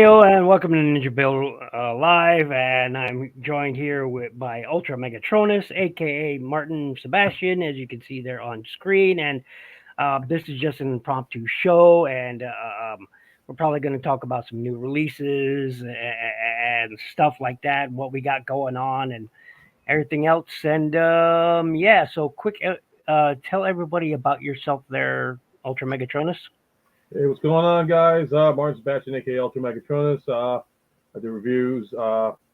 Heyo and welcome to NinjaBill Live, and I'm joined here by Ultra Megatronus, aka Martin Sebastian, as you can see there on screen. And this is just an impromptu show, and we're probably going to talk about some new releases and stuff like that, what we got going on, and everything else. And yeah, so quick, tell everybody about yourself there, Ultra Megatronus. Hey, what's going on, guys? Martin Sebastian, aka Ultra Megatronus. I do reviews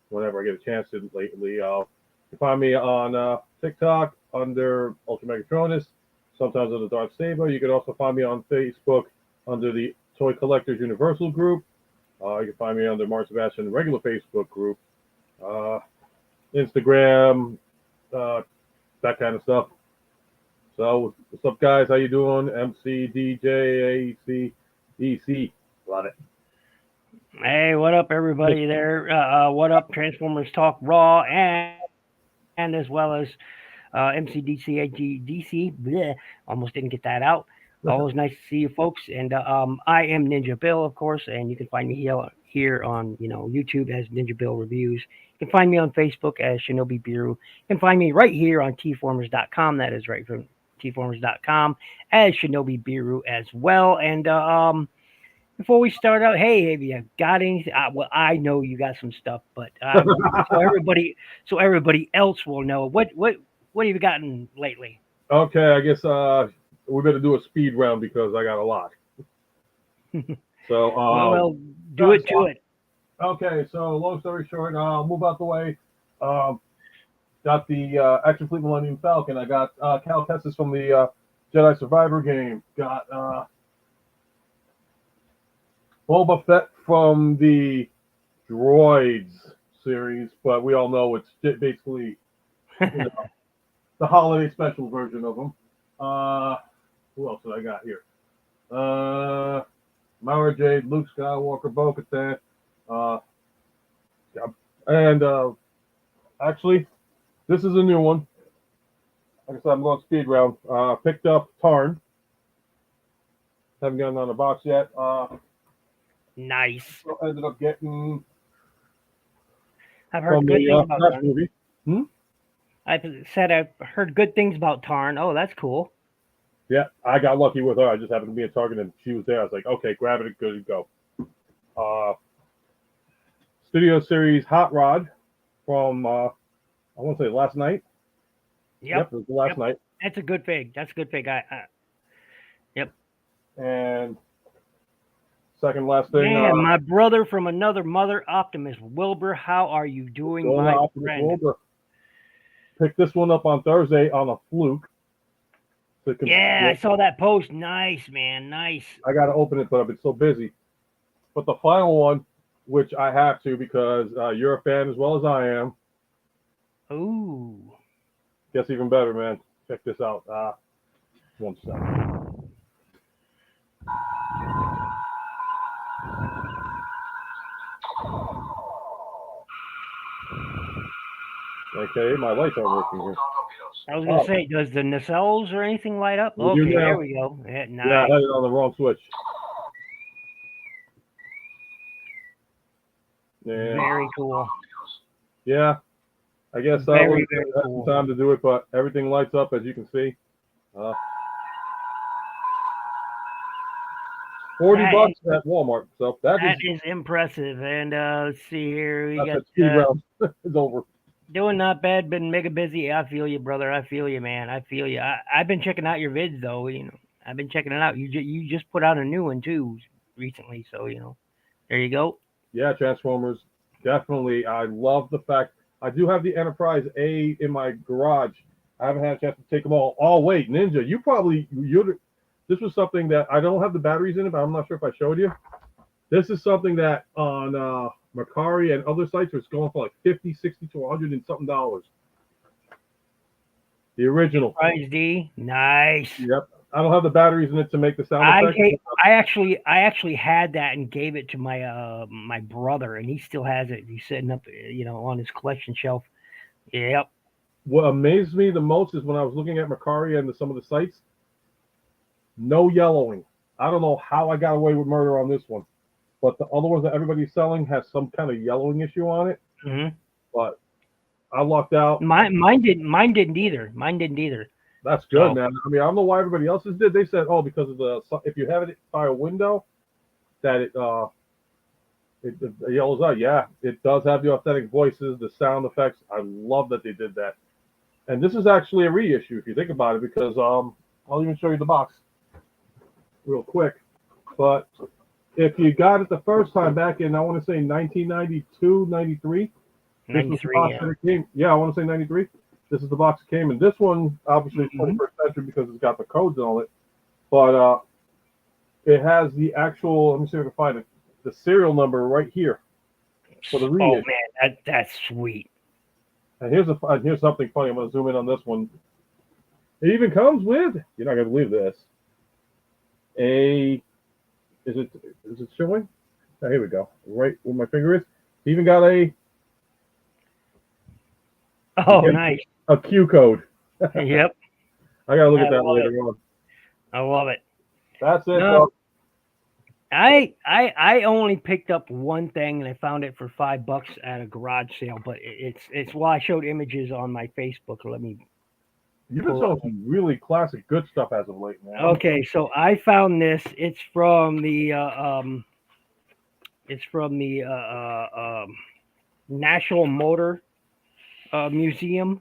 whenever I get a chance to lately. You can find me on TikTok under Ultra Megatronus, sometimes under Darth Saber. You can also find me on Facebook under the Toy Collectors Universal group. You can find me under Martin Sebastian regular Facebook group, Instagram, that kind of stuff. So, what's up, guys? How you doing? MC, DJ, AC, EC. Love it. Hey, what up, everybody there? What up, Transformers Talk Raw, and as well as MCDCAG Bleh, almost didn't get that out. Always nice to see you, folks. And I am Ninja Bill, of course, and you can find me here on YouTube as Ninja Bill Reviews. You can find me on Facebook as Shinobi Biru. You can find me right here on tformers.com. That is right from tformers.com as Shinobi Biru as well. And before we start out, hey, have you got anything? Well, I know you got some stuff, but so everybody else will know what have you gotten lately? Okay, I guess we better do a speed round because I got a lot. So well, do it to it. Okay, so long story short, I'll move out the way. Got the Action Fleet Millennium Falcon. I got Cal Kestis from the Jedi Survivor game. Got Boba Fett from the Droids series, but we all know it's basically the holiday special version of them. Who else did I got here? Mara Jade, Luke Skywalker, Bo-Katan, and actually, this is a new one. Like I said, I'm going speed round. Picked up Tarn. Haven't gotten on the box yet. Nice. So ended up getting. I've heard good things about Tarn. Movie. I said I've heard good things about Tarn. Oh, that's cool. Yeah, I got lucky with her. I just happened to be at Target and she was there. I was like, okay, grab it, good to go. Studio Series Hot Rod from I want to say last night. Yep, it was the last night. That's a good fig. Yep. And second last thing. Man, my brother from another mother, Optimus Wilbur. How are you doing, my friend? Wilbur. Picked this one up on Thursday on a fluke. Yeah, I saw that post. Nice, man. Nice. I got to open it, but I've been so busy. But the final one, which I have to because you're a fan as well as I am. Ooh. Gets even better, man. Check this out. One second. Okay, my lights aren't working here. I was going to say, does the nacelles or anything light up? Okay, there we go. Yeah, nice. Yeah, I had it on the wrong switch. Yeah. Very cool. Yeah, I guess very cool. Some time to do it, but everything lights up as you can see. $40 at Walmart, so that is impressive. And let's see here, we got speed round. It's over. Doing not bad, been mega busy. I feel you, brother. I feel you, man. I feel you. I've been checking out your vids though. I've been checking it out. You just put out a new one too recently, so there you go. Yeah, Transformers, definitely. I love the fact I do have the Enterprise A in my garage. I haven't had a chance to take them all. Oh wait, Ninja, this was something that I don't have the batteries in it, but I'm not sure if I showed you. This is something that on Mercari and other sites it's going for like $50, $60 to $100 and something dollars. The original. Enterprise D, nice. Yep. I don't have the batteries in it to make the sound effect. I actually had that and gave it to my my brother, and he still has it. He's sitting up, on his collection shelf. Yep. What amazed me the most is when I was looking at Mercari and some of the sites, no yellowing. I don't know how I got away with murder on this one. but the other ones that everybody's selling has some kind of yellowing issue on it. Hmm. But I lucked out. Mine didn't either. Mine didn't either. That's good, So man. I mean, I don't know why everybody else's did. They said, oh, because of the if you have it by a window, that it yellows out. Yeah, it does have the authentic voices, the sound effects. I love that they did that. And this is actually a reissue if you think about it, because I'll even show you the box real quick. But if you got it the first time back in, I want to say 1992, 93, this was the 93. box that it came. Yeah, I want to say 93. This is the box it came in. This one, obviously, is Hmm. 21st century because it's got the codes on it. But it has the actual, let me see if I can find it, the serial number right here for the Oh reissue. man, that's sweet. And here's something funny. I'm going to zoom in on this one. It even comes with, you're not going to believe this, a, is it showing? Oh, here we go. Right where my finger is. It even got you Oh, get nice. a Q code. Yep, I got to look I at that love later it. on. I love it. That's it, No, folks. I only picked up one thing and I found it for $5 at a garage sale, but it's well, I showed images on my Facebook. Let me You've been pull it showing up. some really classic good stuff as of late, man. Okay, so I found this. It's from the National Motor Museum.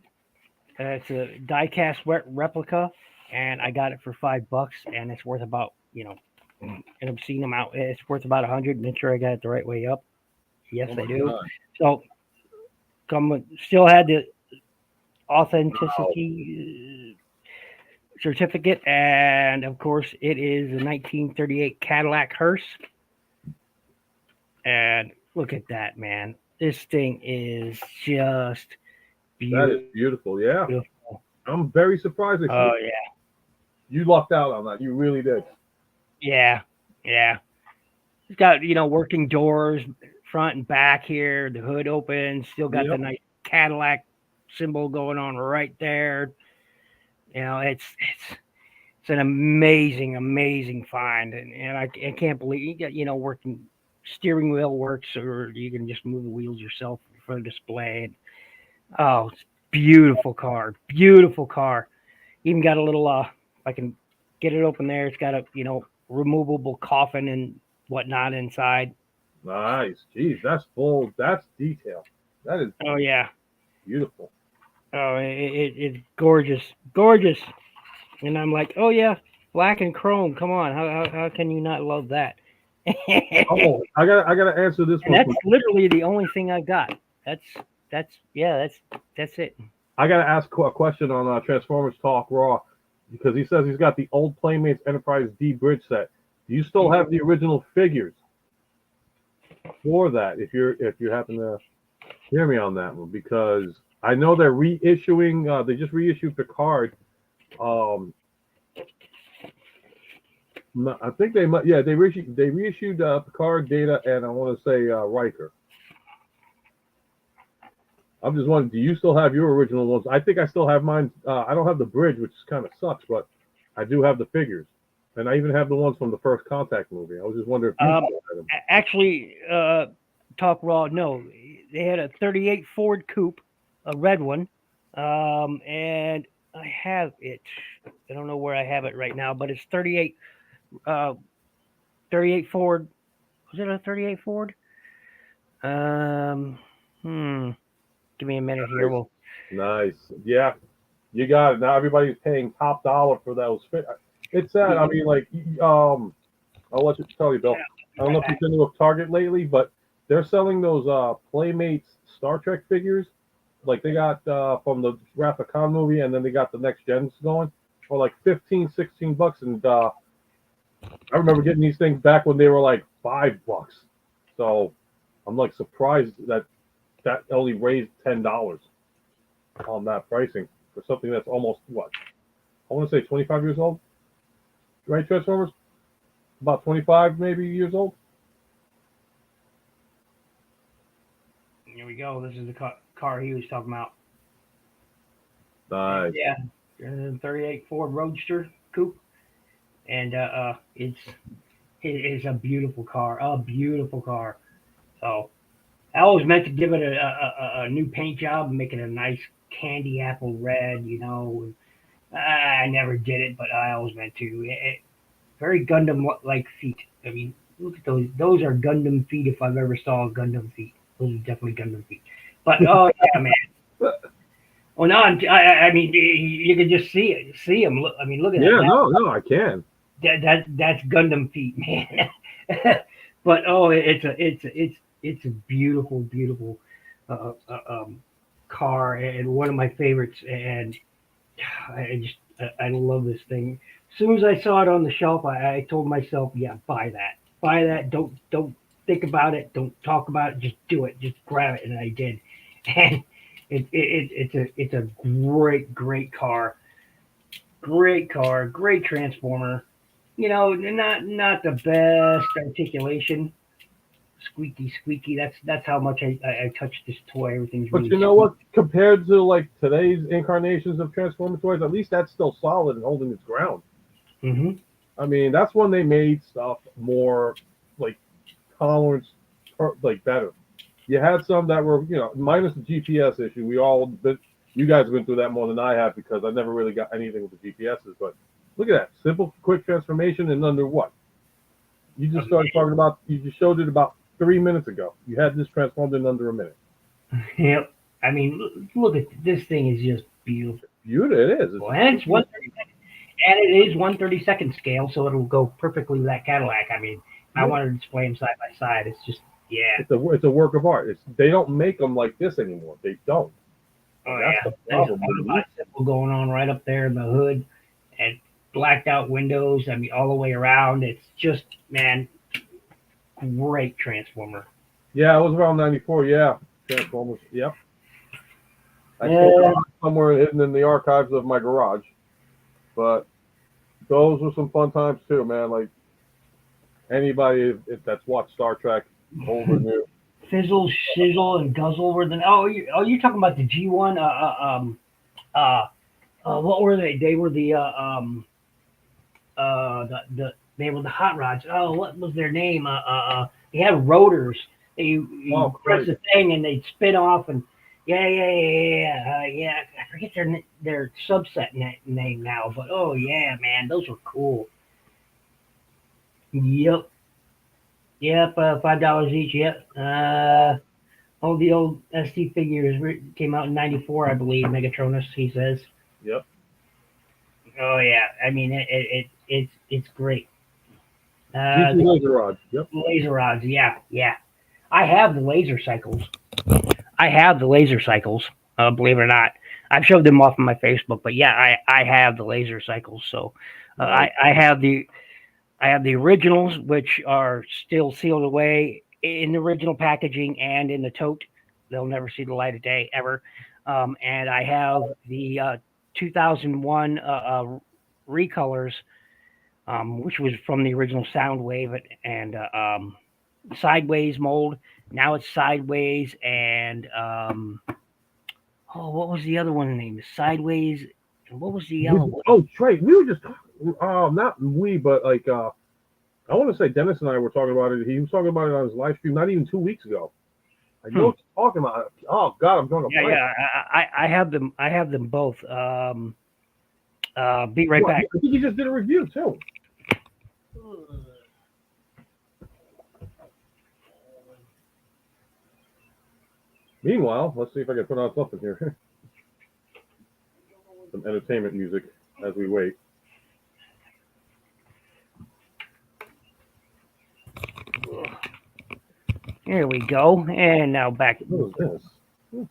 It's a die-cast replica, and I got it for $5, and it's worth about and I've seen them out. It's worth about 100. Make sure I got it the right way up. Yes, Oh I my do. god! So, still had the Wow, authenticity certificate, and of course, it is a 1938 Cadillac hearse. And look at that, man! This thing is just that is beautiful. beautiful. Yeah, I'm very surprised they Oh sold. yeah, You lucked out on that. You really did. yeah, yeah. It's got working doors, front and back here. The hood opens. Still got the Yep. nice Cadillac symbol going on right there. It's an amazing find, and I can't believe you got working steering wheel works, or you can just move the wheels yourself for the display. Oh, it's beautiful car. Even got a little if I can get it open there. It's got a removable coffin and whatnot inside. Nice. Jeez, that's full. That's detail. That is Oh yeah. beautiful. Oh, it's gorgeous. And I'm like, oh yeah, black and chrome. Come on, how can you not love that? And Oh, I gotta answer this one. that's literally the only thing I got. That's that's it. I gotta ask a question on Transformers Talk Raw because he says he's got the old Playmates Enterprise D bridge set. Do you still have the original figures for that? If you happen to hear me on that one, because I know they're reissuing. They just reissued Picard. Um, I think they might. Yeah, they reissued Picard, Data, and I want to say Riker. I'm just wondering, do you still have your original ones? I think I still have mine. I don't have the bridge, which kind of sucks, but I do have the figures, and I even have the ones from the first Contact movie. I was just wondering if you Um, still had them. actually, talk raw. No, they had a '38 Ford Coupe, a red one, and I have it. I don't know where I have it right now, but it's 38, uh, 38 Ford. Was it a 38 Ford? Um, hmm. Give me a minute here. Nice, Well, nice. Yeah, you got it. Now everybody's paying top dollar for those. It's sad. I mean, like, I'll let you tell you, Bill. I don't know if you've been to a Target lately, but they're selling those Playmates Star Trek figures. Like they got from the Wrath of Khan movie, and then they got the next gens going for like 15, $16. And I remember getting these things back when they were like $5. So I'm like surprised that only raised $10 on that pricing for something that's almost what I want to say 25 years old, right? Transformers, about 25 maybe years old. here we go. This is the car he was talking about. And Nice. yeah, 38 Ford Roadster Coupe, and it's It is a beautiful car, a beautiful car. So I always meant to give it a new paint job, make it a nice candy apple red. I never did it, but I always meant to. Very Gundam like feet. I mean, look at those. Those are Gundam feet if I've ever saw a Gundam feet. Those are definitely Gundam feet. But oh yeah, man. Well, no, I mean, you can just see it. See them. Look, I mean, look at that. Yeah, no, I can. That's Gundam feet, man. But oh, it's a beautiful, beautiful uh, uh, um, car and one of my favorites. And I love this thing. As soon as I saw it on the shelf, I told myself, yeah, buy that. Don't think about it. Don't talk about it. Just do it. Just grab it, and I did. And it's a great car, great transformer. Not the best articulation. Squeaky, squeaky. That's how much I touched this toy. Everything's But really you know squeaky. what? Compared to like today's incarnations of Transformer toys, at least that's still solid and holding its ground. Hmm. I mean, that's when they made stuff more like tolerance, or, like better. You had some that were, minus the GPS issue. You guys have been through that more than I have because I never really got anything with the GPSs. But look at that simple, quick transformation in under what? You just started talking about. You just showed it about 3 minutes ago. You had this transformed in under a minute. Yep. I mean, look at this thing is just beautiful, Beautiful, it is. and it's 130, and it is 132nd scale, so it'll go perfectly with that Cadillac. I mean, I Yeah. wanted to display them side by side. It's just, yeah. It's a work of art. They don't make them like this anymore. They don't, and Oh that's yeah. the Nice problem auto with these. bicycle going on right up there in the hood, and blacked out windows. I mean, all the way around. It's just, man, great transformer. Yeah, it was around '94. Yeah, Transformers. Yep, I still Yeah. got it somewhere hidden in the archives of my garage. But those were some fun times too, man. Like anybody that's watched Star Trek old or new. Fizzle, shizzle, and guzzle were the. You're talking about the G1. Uh, what were they? They were they were the hot rods. Oh, what was their name? They had rotors. You Oh, press great. the thing and they'd spin off and yeah. I forget their subset name now, but oh yeah, man, those were cool. Yep, yep. $5 each. Yep. All the old ST figures came out in '94, I believe. Megatronus, he says. Yep. Oh yeah, I mean it's great. GT The Laser Rod. Yep. laser rods, yeah, yeah. I have the laser cycles. I have the laser cycles. Believe it or not, I've showed them off on my Facebook. But yeah, I have the laser cycles. So Nice. I have the originals, which are still sealed away in the original packaging and in the tote. They'll never see the light of day ever. And I have the 2001 recolors, which was from the original Soundwave and Sideways mold. Now it's Sideways and what was the other one name? Sideways. What was the yellow one? Oh, Trey, we were just talking. Not we, but like I want to say Dennis and I were talking about it. He was talking about it on his live stream not even 2 weeks ago. I know Hmm. what you're talking about. Oh God, I'm drawing a Yeah, blank. yeah. I have them. I have them both. Be right Well, back. I think he just did a review too. Meanwhile, let's see if I can put on something here. Some entertainment music as we wait. Here we go. And now back. What is this?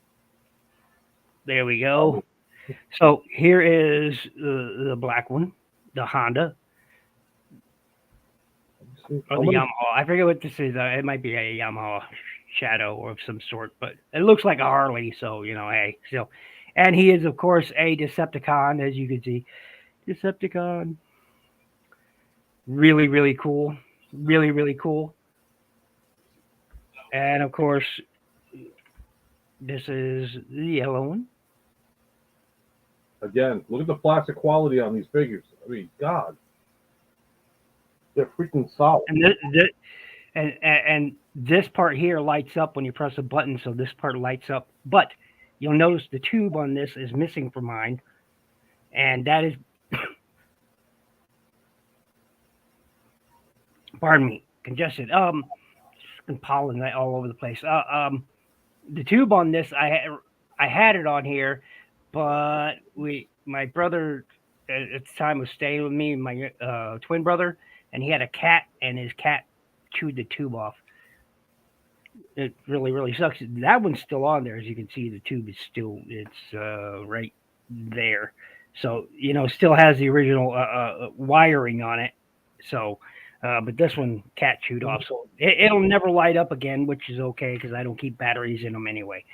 There we go. So here is the black one, the Honda or How the many? Yamaha. I forget what this is. It might be a Yamaha Shadow or of some sort, but it looks like a Harley. So hey, so, and he is of course a Decepticon, as you can see. Decepticon, really really cool, really cool. And of course, this is the yellow one. Again, look at the plastic quality on these figures. I mean, God. They're freaking solid. And and this part here lights up when you press a button, so this part lights up. But you'll notice the tube on this is missing from mine, and that is, pardon me, congested. And pollen all over the place. The tube on this, I had it on here, but my brother at the time was staying with me, my twin brother, and he had a cat, and his cat chewed the tube off. It really, really sucks. That one's still on there, as you can see. The tube is still, it's right there. So still has the original wiring on it. So, but this one cat chewed off, so it'll never light up again, which is okay because I don't keep batteries in them anyway.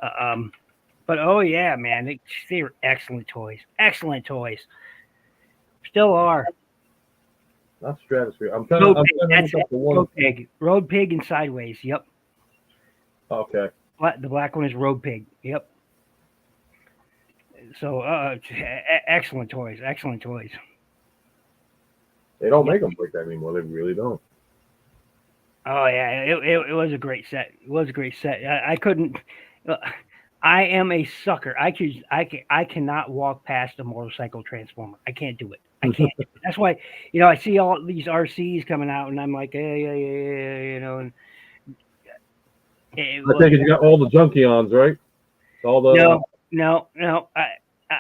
But oh yeah, man, they're excellent toys. Excellent toys. Still are. Not Stratosphere. I'm trying to look up the one. Road Pig and Sideways. Yep. Okay. The black one is Road Pig. Yep. So excellent toys. Excellent toys. They don't make them like that anymore. They really don't. Oh yeah, it was a great set. It was a great set. I couldn't. I am a sucker. I cannot walk past a motorcycle transformer. I can't do it. I can't. That's why I see all these RCs coming out, and I'm like, yeah. And I think you got all the Junkions, right? All the no.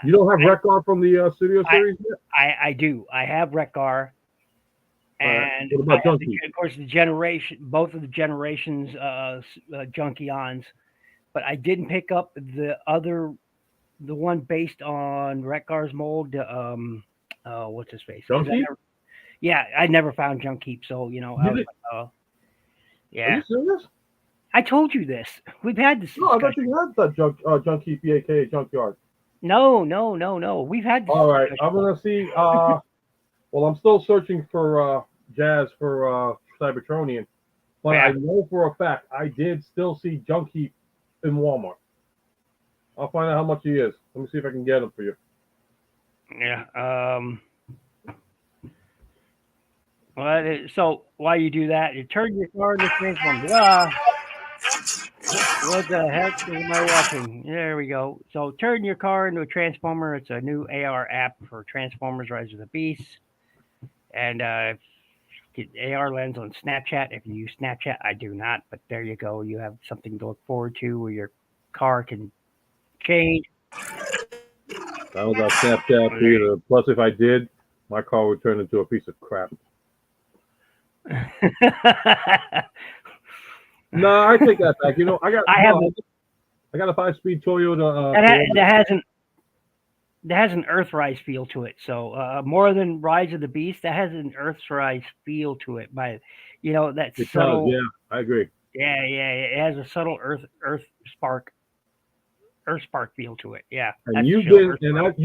You don't have Wreck-Gar from the Studio Series yet? I do. I have Wreck-Gar. And what about Junkie? Of course, both of the generations, Junkions, but I didn't pick up the one based on Wreck-Gar's mold. What's his face? Junkie? I never found Junkie, so I was like, yeah. Are you serious? I told you this. We've had this. No, I thought you had that Junkie aka Junkyard. No. We've had this. All right, I'm gonna see. Well, I'm still searching for Jazz for Cybertronian, but I know for a fact I did still see Junkie in Walmart. I'll find out how much he is. Let me see if I can get him for you. Yeah. Well, so while you do that, you turn your car into transform. What the heck am I watching? There we go. So turn your car into a transformer. It's a new AR app for Transformers: Rise of the Beast, and get AR lens on Snapchat. If you use Snapchat, I do not, but there you go. You have something to look forward to where your car can change. I was on Snapchat either. Plus, if I did, my car would turn into a piece of crap. No, I take that back. I got a 5-speed Toyota. That has an Earthrise feel to it. So more than Rise of the Beast, that has an Earthrise feel to it. That subtle. Yeah, I agree. Yeah. It has a subtle Earth spark feel to it. Yeah. And you've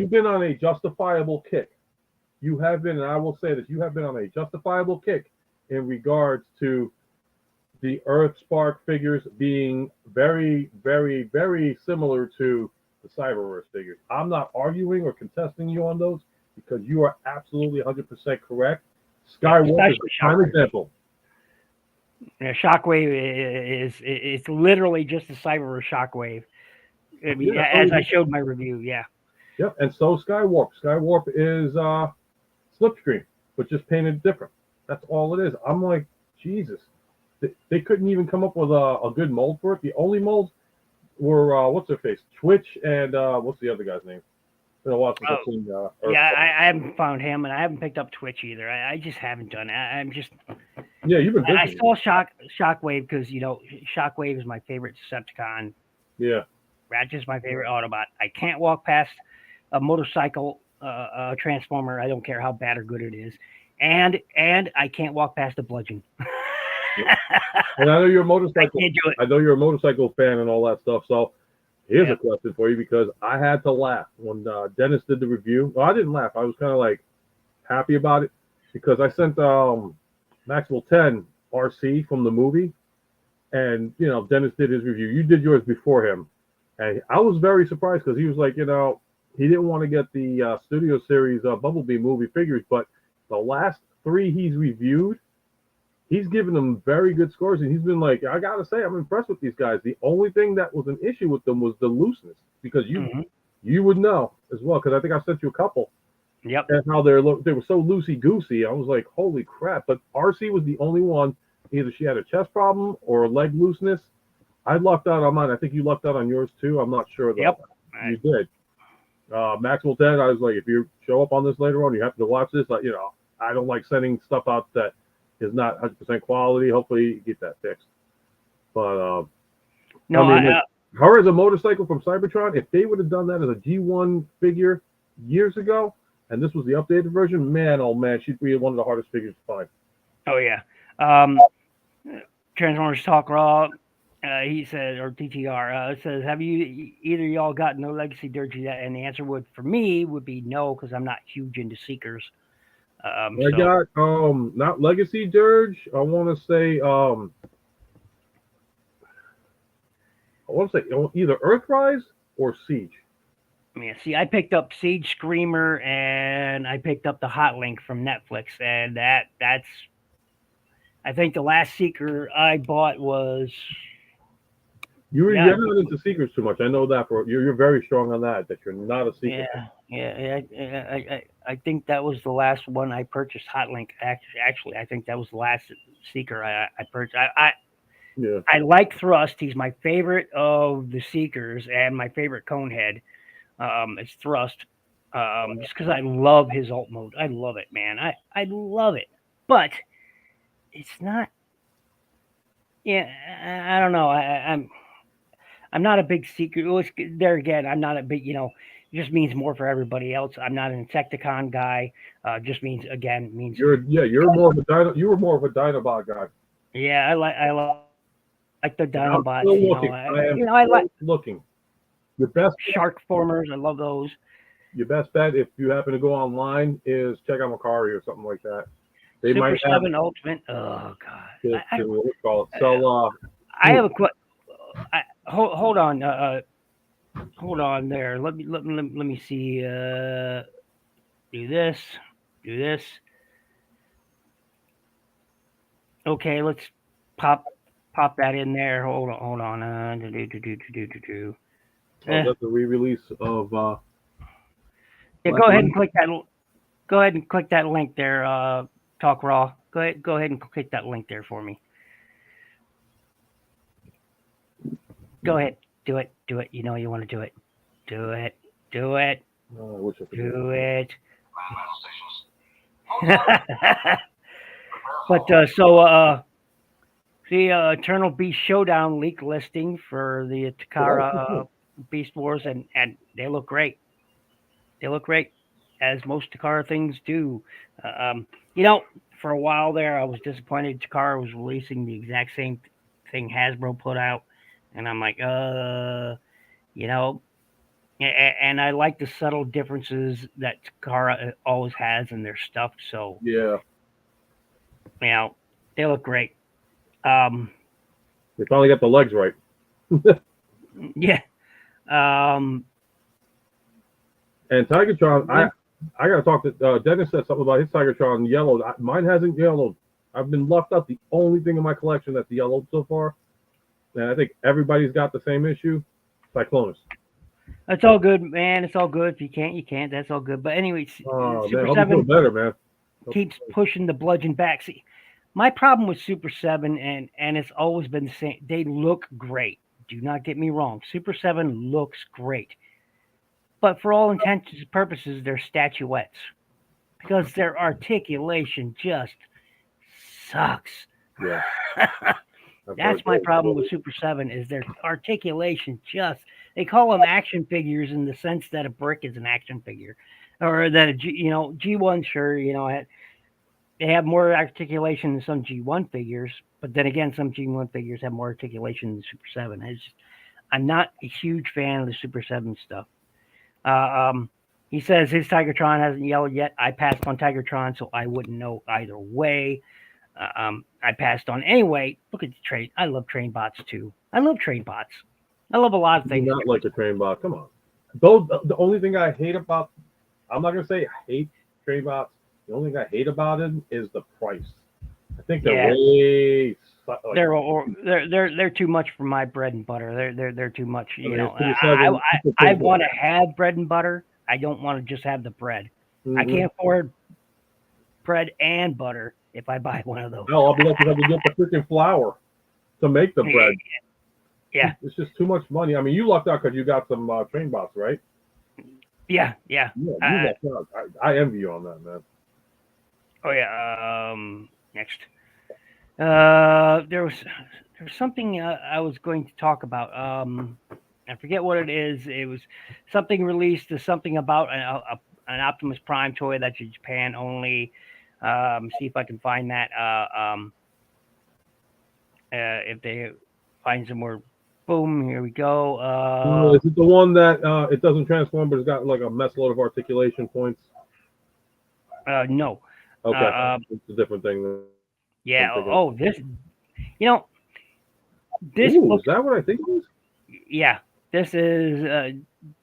been on a justifiable kick. You have been, and I will say this: you have been on a justifiable kick in regards to the Earth Spark figures being very, very, very similar to the Cyberverse figures. I'm not arguing or contesting you on those because you are absolutely 100% correct. Skywalker is a prime example. Yeah, Shockwave it's literally just a Cyberverse Shockwave. I mean, as I showed my review, yeah. Yep, and so Skywarp. Skywarp is Slipstream, but just painted different. That's all it is. I'm like, Jesus. They couldn't even come up with a good mold for it. The only molds were what's her face, Twitch, and what's the other guy's name? Been a while since I've seen. I haven't found him, and I haven't picked up Twitch either. I just haven't done it. I'm just. Yeah, you've been busy. I saw Shockwave because Shockwave is my favorite Decepticon. Yeah. Ratchet's just my favorite Autobot. I can't walk past a motorcycle transformer. I don't care how bad or good it is, and I can't walk past a bludgeon. And I know you're a motorcycle. I know you're a motorcycle fan and all that stuff. So here's a question for you because I had to laugh when Dennis did the review. Well, I didn't laugh. I was kind of like happy about it because I sent Maximal 10 RC from the movie, and Dennis did his review. You did yours before him, and I was very surprised because he was like, he didn't want to get the Studio Series Bumblebee movie figures, but the last three he's reviewed, he's given them very good scores, and he's been like, I gotta say, I'm impressed with these guys. The only thing that was an issue with them was the looseness, because you would know as well, because I think I sent you a couple. Yep. And how they were so loosey goosey. I was like, holy crap! But RC was the only one. Either she had a chest problem or a leg looseness. I lucked out on mine. I think you lucked out on yours too. I'm not sure though. Yep. You did. Maximal 10. I was like, if you show up on this later on, you have to watch this. You know, I don't like sending stuff out that is not 100% quality. Hopefully, you get that fixed. But no, I mean, her as a motorcycle from Cybertron, if they would have done that as a G1 figure years ago, and this was the updated version, man, oh man, she'd be one of the hardest figures to find. Oh yeah. Transformers Talk Raw. He says, or TTR says, have you either y'all got no legacy dirge yet? And the answer for me would be no, because I'm not huge into Seekers. I got not legacy dirge. I want to say either Earthrise or Siege. Yeah, see, I picked up Siege Screamer and I picked up the Hot Link from Netflix, and that's I think the last Seeker I bought was. You're not into Seekers too much. I know that you're very strong on that you're not a Seeker. Yeah. I think that was the last one I purchased. Hot Link. Actually, I think that was the last Seeker I purchased. I like Thrust. He's my favorite of the Seekers and my favorite Conehead. It's Thrust. Just because I love his alt mode. I love it, man. I love it. But it's not. Yeah, I don't know. I'm not a big Seeker. There again, I'm not a big. It just means more for everybody else. I'm not an Insecticon guy. Just means you're more of a you were more of a Dinobot guy. Yeah, I like the Dinobots. I like looking. Your best Shark Formers. I love those. Your best bet, if you happen to go online, is check out Macari or something like that. They Super might 7 Ultimate. Oh God. I have a question. Hold on. Hold on there. Let me see. Do this. Okay, let's pop that in there. Hold on. That's the re-release of. Yeah, go ahead and click that. Go ahead and click that link there. Talk Raw. Go ahead and click that link there for me. Go ahead. Do it. You know you want to do it. Do it. Oh, I wish I could do it. But the Eternal Beast Showdown leak listing for the Takara Beast Wars, and they look great. They look great, as most Takara things do. For a while there, I was disappointed Takara was releasing the exact same thing Hasbro put out. And I'm like, and I like the subtle differences that Takara always has in their stuff. So, yeah, they look great. They finally got the legs right. Yeah. And Tigertron, I got to talk to Dennis said something about his Tigertron yellowed. Mine hasn't yellowed. I've been left out the only thing in my collection that's yellowed so far. And I think everybody's got the same issue. Cyclonus. That's all good, man. It's all good. If you can't, you can't. That's all good. But anyways, Super 7 better, man. Keeps pushing the bludgeon back. See, my problem with Super 7, and it's always been the same, they look great. Do not get me wrong. Super 7 looks great. But for all intents and purposes, they're statuettes. Because their articulation just sucks. Yeah. That's my problem with Super 7 is their articulation they call them action figures in the sense that a brick is an action figure. Or that G1, sure, they have more articulation than some G1 figures, but then again, some G1 figures have more articulation than Super 7. I'm not a huge fan of the Super 7 stuff. He says his Tigertron hasn't yellowed yet. I passed on Tigertron, so I wouldn't know either way. I passed on anyway. Look at the train. I love train bots too. I love train bots. I love a lot of things. Not like a train bot. Come on. Those the only thing I hate about. I'm not gonna say I hate train bots. The only thing I hate about it is the price. I think they're Yeah, way like they're too much for my bread and butter. They're too much. I You mean, know, it's pretty seven. I want to have bread and butter. I don't want to just have the bread. I Mm-hmm. can't afford bread and butter if I buy one of those. No, I'll be lucky if I can get the freaking flour to make the bread. Yeah, It's just too much money. I mean, you lucked out because you got some train bots, right? yeah, yeah. Yeah, you lucked out. I envy you on that, man. Oh yeah. Next, there was something I was going to talk about. I forget what it is. It was something released. Something about an Optimus Prime toy that's in Japan only. See if I can find that. If they find somewhere. Boom. Here we go. Is it the one that it doesn't transform, but it's got like a mess load of articulation points? No. Okay, Uh, it's a different thing than I'm yeah. thinking. Oh, this. You know, this Ooh, is looks. that what I think it is? Yeah. This is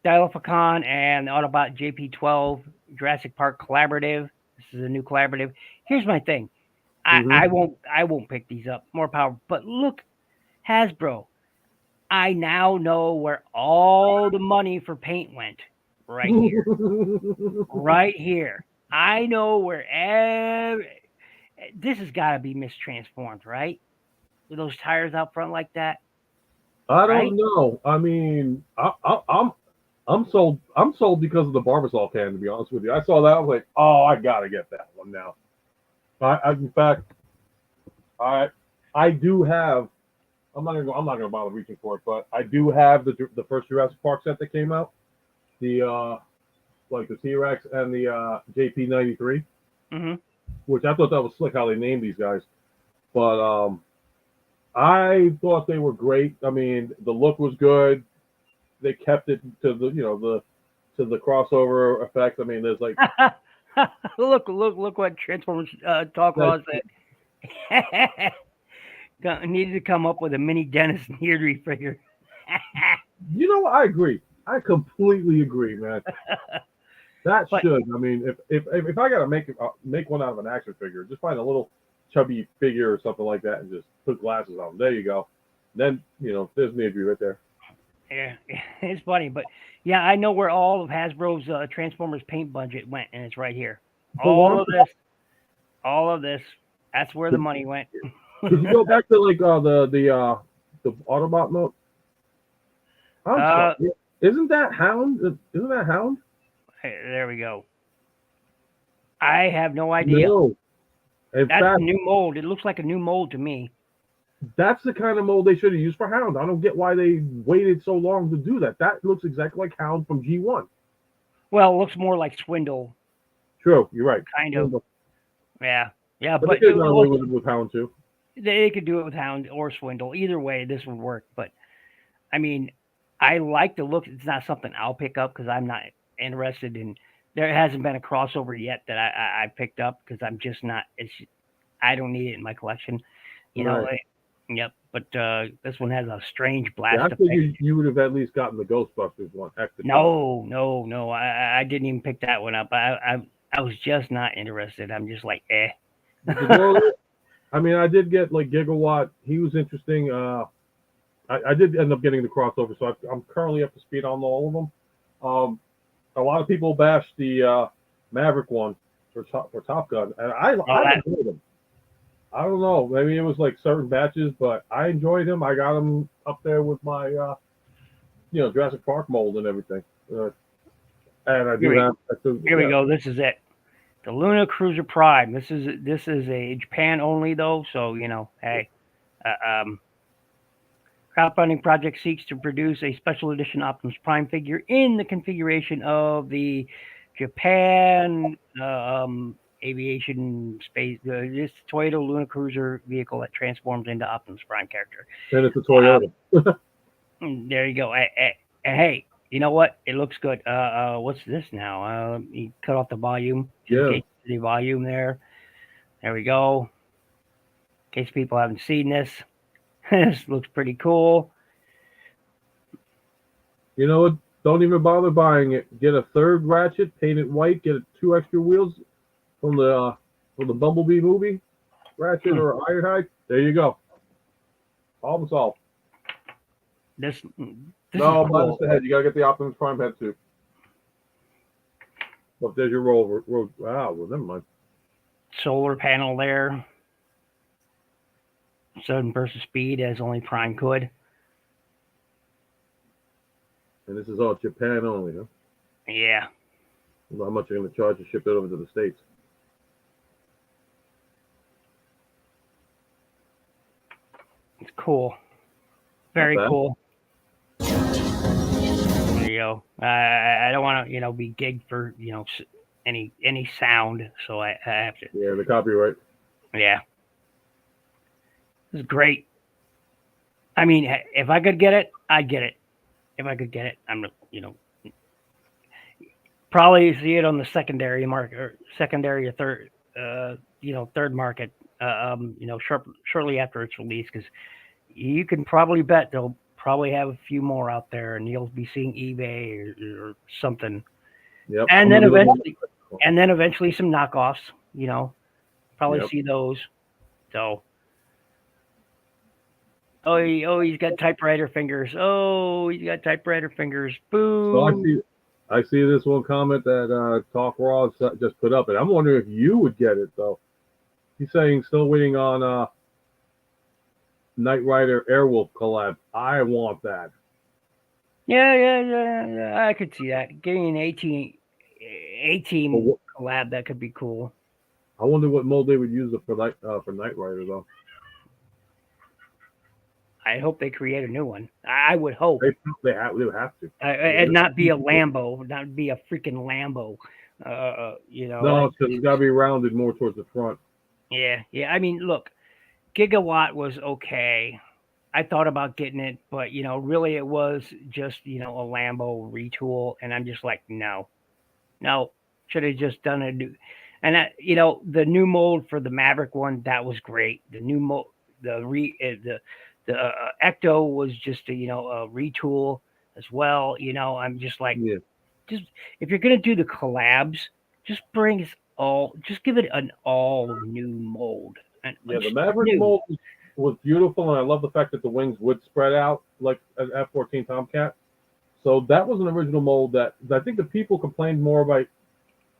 Dilophoncon and Autobot JP12 Jurassic Park collaborative. This is a new collaborative. Here's my thing. Mm-hmm. I won't pick these up. More power. But look, Hasbro. I now know where all the money for paint went. Right here. Right here. I know where this has got to be mistransformed, right? With those tires out front like that, I right? don't know. I mean, I'm sold. I'm sold because of the Barbasol can. To be honest with you, I saw that. I was like, oh, I gotta get that one now. In fact, I I do have. I'm not gonna go. I'm not gonna bother reaching for it, but I do have the first Jurassic Park set that came out. The like the T Rex and the JP93, Hmm. which I thought that was slick how they named these guys. But I thought they were great. I mean, the look was good. They kept it to the to the crossover effect. I mean, there's like Look what Transformers Talk that. Law said. Needed to come up with a mini Dennis Neardry figure. I agree. I completely agree, man. That But should. I mean, if I gotta make one out of an action figure, just find a little chubby figure or something like that, and just put glasses on. There you go. Then there's Neardry right there. yeah, it's funny. But yeah, I know where all of Hasbro's Transformers paint budget went, and it's right here. Hold All on. of this, all of this. That's where the money went. Could you go back to like the Autobot mode? I'm uh, sorry. Isn't that Hound? Isn't that Hound? there we go. I have no idea. No. In That's a fact, new mold. It looks like a new mold to me. that's the kind of mold they should have used for Hound. I don't get why they waited so long to do that. That looks exactly like Hound from G1. Well, it looks more like Swindle, True, you're right. kind of. Yeah, yeah, But they but could have gone away with Hound too. they could do it with Hound or Swindle. Either way, this would work. But I mean, I like the look. It's not something I'll pick up because I'm not interested in. There hasn't been a crossover yet that I picked up because I'm just not. I don't need it in my collection. You know. Right. Yep. But this one has a strange Yeah, blast I effect. figured you would have at least gotten the Ghostbusters one at the time. No. I didn't even pick that one up. I was just not interested. I'm just like, eh. I mean, I did get like Gigawatt. He was interesting. I did end up getting the crossover, so I'm currently up to speed on all of them. A lot of people bash the Maverick one for Top Gun, and I enjoyed him. I don't know, maybe it was like certain batches, but I enjoyed him. I got him up there with my Jurassic Park mold and everything. And I do have. Here we go. This is it. The Luna Cruiser Prime. This is a Japan only though, so hey. Crowdfunding project seeks to produce a special edition Optimus Prime figure in the configuration of the Japan aviation space. This Toyota Luna Cruiser vehicle that transforms into Optimus Prime character. And it's a Toyota. There you go. Hey, you know what? It looks good. What's this now? You cut off the volume. Yeah. The volume there. There we go. In case people haven't seen this. This looks pretty cool. You know what? Don't even bother buying it. Get a third ratchet, paint it white, get 2 extra wheels, from the Bumblebee movie, Ratchet or Ironhide. There you go. Problem solved. This No, is minus cool. the head. You gotta get the Optimus Prime head too. Look, there's your roll. Wow, well, never mind. Solar panel there. Sudden burst of speed as only Prime could. And this is all Japan only, huh? Yeah. How much are you gonna charge to ship it over to the States? It's cool. Not Very bad. cool. There you go. I don't want to, be gigged for, any sound, so I have to. Yeah, the copyright. Yeah. This is great. I mean, if I could get it, I'd get it. If I could get it, probably see it on the secondary market or secondary or third, third market, shortly after it's released, because you can probably bet they'll probably have a few more out there, and you'll be seeing eBay or something, Yep. and I'm then gonna be looking. eventually some knockoffs. Probably Yep. see those. So, he's got typewriter fingers. Oh, he's got typewriter fingers. So Boo. I see this one comment that Talk Raw just put up, and I'm wondering if you would get it though. He's saying still waiting on Knight Rider Airwolf collab. I want that. Yeah. I could see that. Getting an But A-team collab, that could be cool. I wonder what mold they would use for Knight Rider though. I hope they create a new one. I would hope. They would have to. And not be a Lambo, not be a freaking Lambo. No, because it's got to be rounded more towards the front. Yeah. I mean, look, Gigawatt was okay. I thought about getting it, but really it was just a Lambo retool, and I'm just like, no, should have just done a new. And the new mold for the Maverick one, that was great. The new mold, the Ecto was just a retool as well. I'm just like, Yeah. just if you're gonna do the collabs, just just give it an all new mold. And Yeah, the just Maverick new. mold was beautiful, and I love the fact that the wings would spread out like an F-14 Tomcat. So that was an original mold that I think the people complained more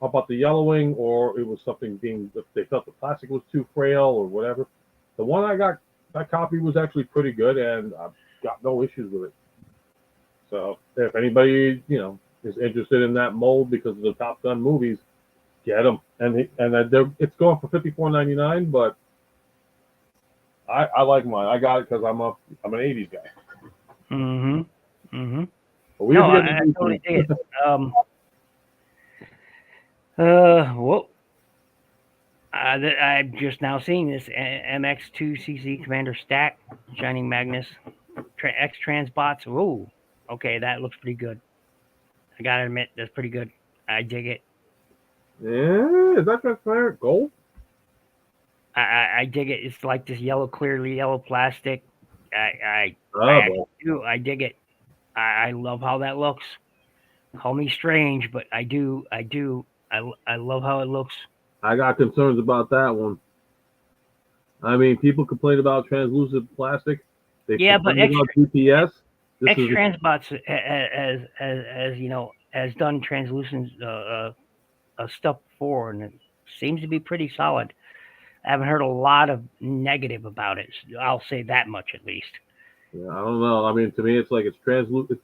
about the yellowing, or it was something they felt the plastic was too frail or whatever. The one I got, that copy was actually pretty good, and I've got no issues with it. So if anybody is interested in that mold because of the Top Gun movies, get them. And it's going for $54.99, but I like mine. I got it because I'm an '80s guy. But we No, didn't I forget the totally dig it. Well, I'm just now seeing this MX2CC Commander Stack, Shining Magnus, X Transbots. Ooh, okay, that looks pretty good. I gotta admit, that's pretty good. I dig it. Yeah, is that transparent gold? I dig it. It's like this clearly yellow plastic. I do. I dig it. I love how that looks. Call me strange, but I do. I love how it looks. I got concerns about that one. I mean, people complain about translucent plastic. They but complain about GPS. X Transbots has done translucent stuff before, and it seems to be pretty solid. I haven't heard a lot of negative about it. I'll say that much at least. Yeah, I don't know. I mean, to me, it's like it's translucent.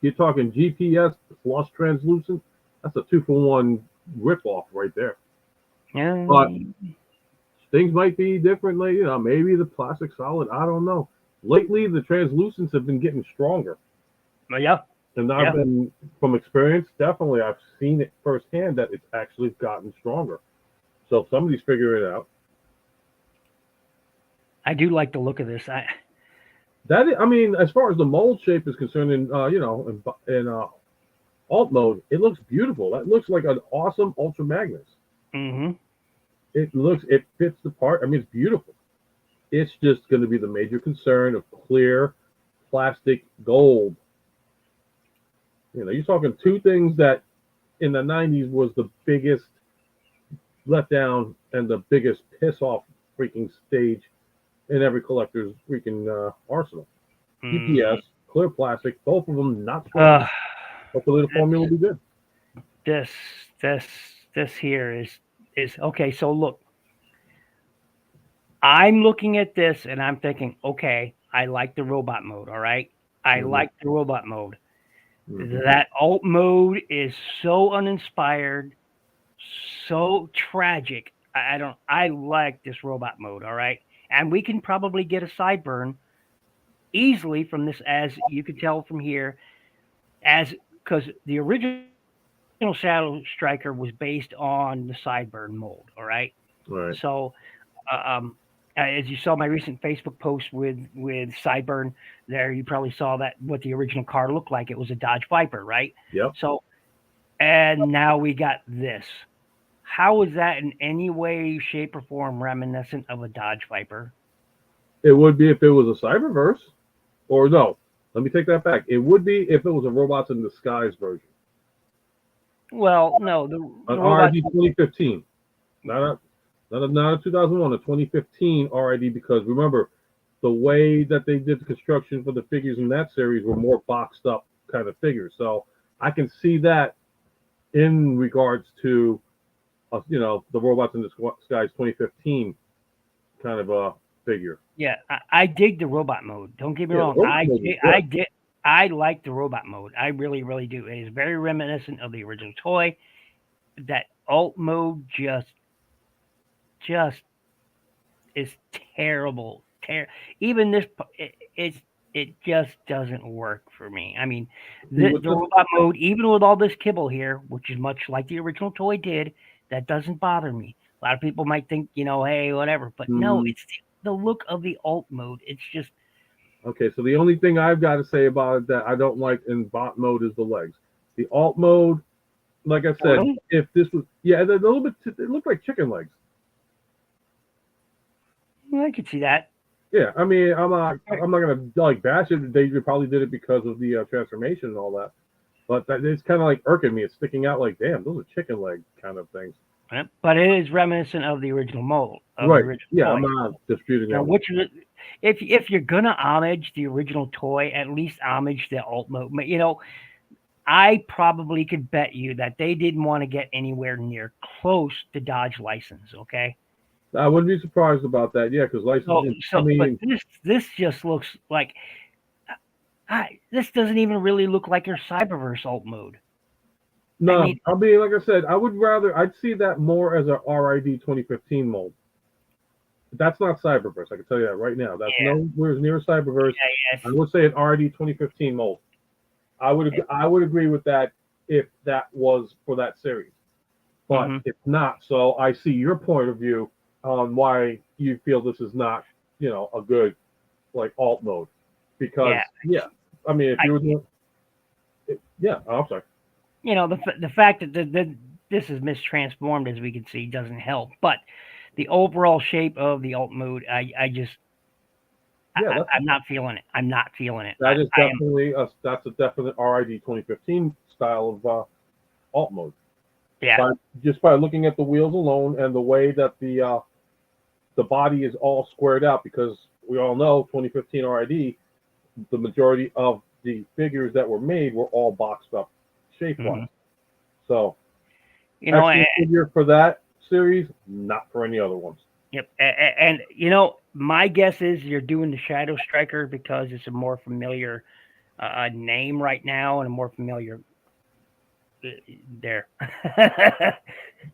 You're talking GPS plus translucent. That's a 2-for-1 ripoff right there. Yeah. But things might be different. Like, maybe the plastic's solid. I don't know. Lately, the translucents have been getting stronger. Yeah. And I've been, from experience, definitely, I've seen it firsthand that it's actually gotten stronger. So if somebody's figuring it out. I do like the look of this. I mean, as far as the mold shape is concerned, in alt mode, it looks beautiful. That looks like an awesome Ultra Magnus. Mm-hmm. It fits the part. I mean, it's beautiful. It's just going to be the major concern of clear plastic gold. You're talking two things that in the 90s was the biggest letdown and the biggest piss off freaking stage in every collector's freaking arsenal. Mm, EPS, clear plastic, both of them not strong. uh, Hopefully the formula will be good. this this this here is okay. So look, I'm looking at this and I'm thinking, okay, I like the robot mode. All right, I Hmm. like the robot mode. Hmm. That alt mode is so uninspired, so tragic. I don't. I like this robot mode. All right, and we can probably get a sideburn easily from this, as you can tell from here, as because the original Shadow Striker was based on the sideburn mold. All right, All right. so as you saw my recent Facebook post with sideburn, there you probably saw that what the original car looked like. It was a Dodge Viper, right? Yep. So and now we got this. How is that in any way, shape, or form reminiscent of a Dodge Viper? It would be if it was a Cyberverse, or no. Let me take that back. It would be if it was a Robots in Disguise version, Well, no, an the robots. RID 2015, not a not a 2001, a 2015 RID. Because remember, the way that they did the construction for the figures in that series were more boxed up kind of figures. So I can see that in regards to the Robots in Disguise 2015 kind of a figure. Yeah, I dig the robot mode. Don't get me Yeah, the wrong. Robot mode was I good. did. I like the robot mode. I really, really do. It is very reminiscent of the original toy. That alt mode just is terrible. Even this, it just doesn't work for me. I mean, See with the this. robot mode, even with all this kibble here, which is much like the original toy did, that doesn't bother me. A lot of people might think, hey, whatever, but no, Hmm, it's the look of the alt mode. It's just okay, so the only thing I've got to say about it that I don't like in bot mode is the legs. The alt mode, like I oh, said, really. if this was, yeah, they're a little bit, it looked like chicken legs. Well, I could see that. Yeah, I mean, I'm not gonna like bash it. They probably did it because of the transformation and all that, but it's kind of like irking me. It's sticking out like, damn, those are chicken leg kind of things. Right? But it is reminiscent of the original mold of the Right. original Yeah, I'm toy. not disputing that. Which is if you're gonna homage the original toy, at least homage the alt mode. I probably could bet you that they didn't want to get anywhere near close to Dodge license. Okay, I wouldn't be surprised about that. Yeah, because licensing. I but mean, this just looks like this doesn't even really look like your Cyberverse alt mode. I no, mean, I mean, like I said, I'd see that more as a RID 2015 mold. That's not Cyberverse. I can tell you that right now. That's yeah, nowhere near Cyberverse. yes, I would say an RID 2015 mold. I would agree with that if that was for that series, but mm-hmm, it's not. So I see your point of view on why you feel this is not, a good like alt mode, because yeah. yeah, I mean if I you were doing, yeah, I'm sorry. the fact that this is mistransformed, as we can see, doesn't help. But the overall shape of the alt mode, I just Yeah, I'm not feeling it. I'm not feeling it. that is I am. definitely that's a definite RID 2015 style of alt mode. Yeah. By just by looking at the wheels alone and the way that the body is all squared out, because we all know 2015 RID, the majority of the figures that were made were all boxed up shape wise. Hmm. So You know, excellent figure for that series, not for any other ones. yep. And my guess is you're doing the Shadow Striker because it's a more familiar name right now and a more familiar there.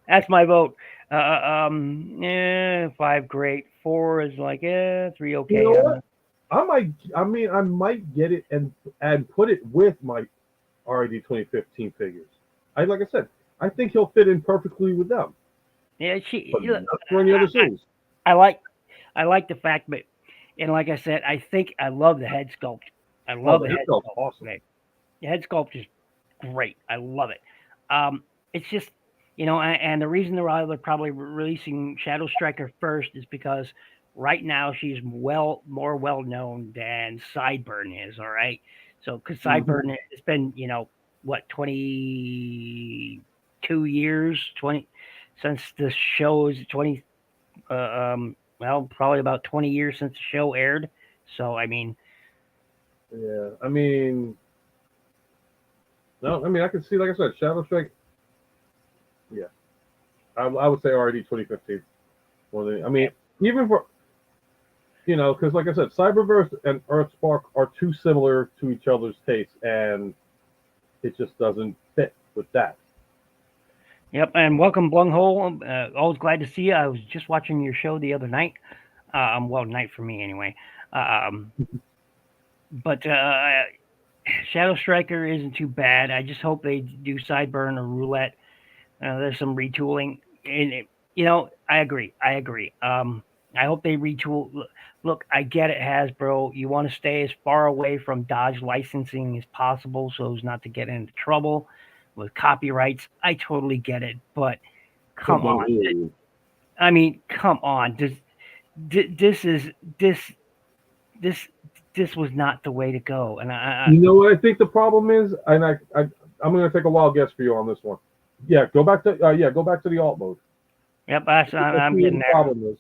That's my vote. Yeah, five great. Four is like, three You know okay. what? I might get it and put it with my RID 2015 figures. Like I said, I think he'll fit in perfectly with them, Yeah, but not for any other series. I like I like the fact, but and like I said, I think I love the head sculpt. I Oh, love the the head head sculpt's sculpt. awesome. Okay, the head sculpt is great. I love it. It's just and the reason they're probably releasing Shadow Striker first is because right now she's more well known than Sideburn is. All right, so because Hmm. Sideburn it's been what 22 years 20. since the show is 20 well, probably about 20 years since the show aired. So I mean, Yeah, I mean, no, I mean I can see, like I said, Shadow Strike. Yeah, I would say already 2015. I mean, even for because like I said, Cyberverse and Earthspark are too similar to each other's tastes, and it just doesn't fit with that. yep. And welcome, Blunghole. Always glad to see you. I was just watching your show the other night. Well, night for me anyway. Um, but Shadow Striker isn't too bad. I just hope they do Sideburn or Roulette. There's some retooling, and I agree. I agree. I hope they retool. Look, I get it, Hasbro. You want to stay as far away from Dodge licensing as possible so as not to get into trouble with copyrights. I totally get it, but come Come on. on. I mean, come on. This is this this this was not the way to go. And You know what I think the problem is, and I'm going to take a wild guess for you on this one. Yeah, go back to the alt mode. yep, Let's I'm see what getting the there. problem is.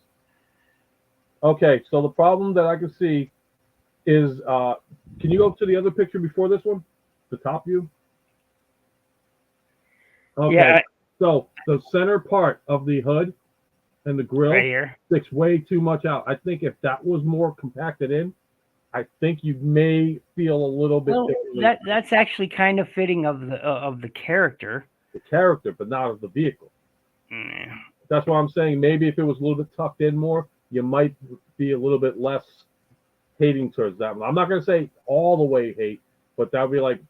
Okay, so the problem that I can see is, can you go to the other picture before this one, the top view? Okay, Yeah, so the center part of the hood and the right grill here. sticks way too much out. I think if that was more compacted in, I think you may feel a little bit Well, differently that's actually kind of fitting of the character. the character, but not of the vehicle. Mm. That's why I'm saying maybe if it was a little bit tucked in more, you might be a little bit less hating towards that one. I'm not going to say all the way hate, but that would be like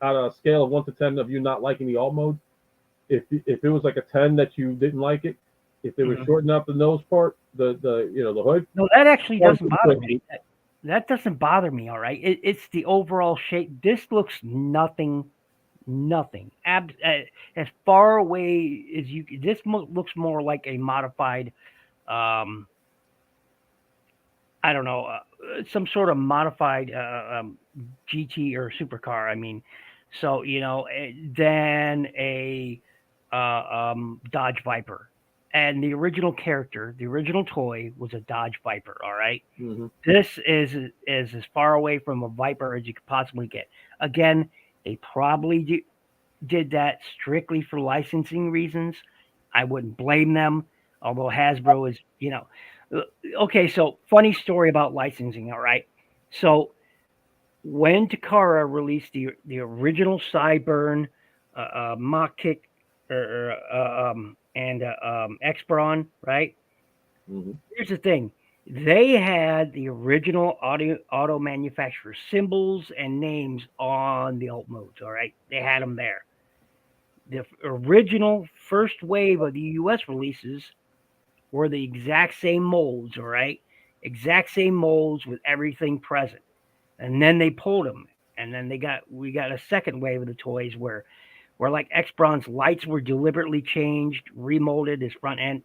out of a scale of 1 to 10 of you not liking the alt mode. If it was like a 10 that you didn't like it, if they were Mhm. shortening up the nose part, the hood, No, that actually or doesn't bother me. That doesn't bother me. All right, it's the overall shape. This looks nothing. As far away as you. This looks more like a modified. Um, I don't know, some sort of modified GT or supercar. I mean, so than a Dodge Viper. And the original character, the original toy, was a Dodge Viper. All right, mm-hmm. this is as far away from a Viper as you could possibly get. Again, they probably did that strictly for licensing reasons. I wouldn't blame them, although Hasbro is, okay. So funny story about licensing. All right, so when Takara released the original Sideburn, Mach Kick, and Expron, right? Mm-hmm. Here's the thing. They had the original auto manufacturer symbols and names on the alt modes. All right, they had them there. The original first wave of the U.S. releases were the exact same molds. All right, exact same molds with everything present. And then they pulled them, and then we got a second wave of the toys where like X-Bron's lights were deliberately changed, remolded. His front end